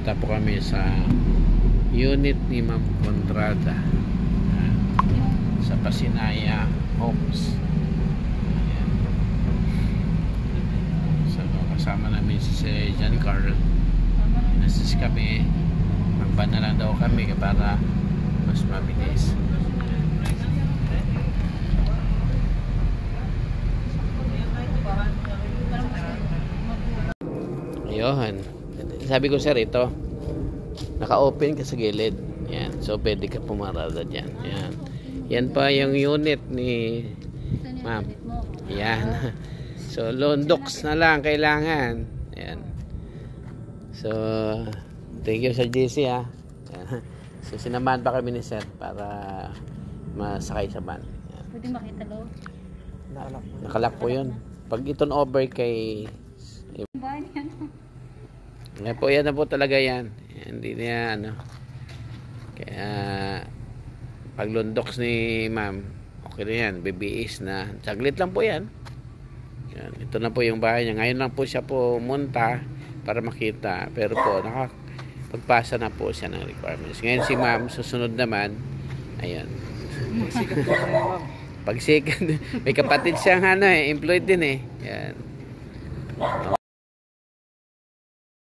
Punta po kami sa unit ni Ma'am Contrada sa Pasinaya Homes. Ayan. So kasama namin si John Carl. Inassist kami, magban na lang daw kami para mas mabilis. Ayun, sabi ko sir, ito naka-open ka sa gilid. Yan, so pwede ka pumarada dyan. Yan, yan pa yung unit ni ma'am. Yan. So londox na lang kailangan. Yan. So thank you sa JC ha. Yan. So sinamahan pa kami ni sir para masakay sa van. Yan. Pwede makita loob. Nakalak po yun. Pag iton over kay yan po, yan na po talaga yan. Hindi niya ano. Kaya pag lundoks ni ma'am, okay na yan, BBS na. Saglit lang po yan. Yan. Ito na po yung bahay niya. Ngayon lang po siya po munta para makita. Pero po, pagpasa na po siya ng requirements. Ngayon si ma'am, susunod naman, ayun. Pag second, may kapatid siyang ano employed din eh. Yan.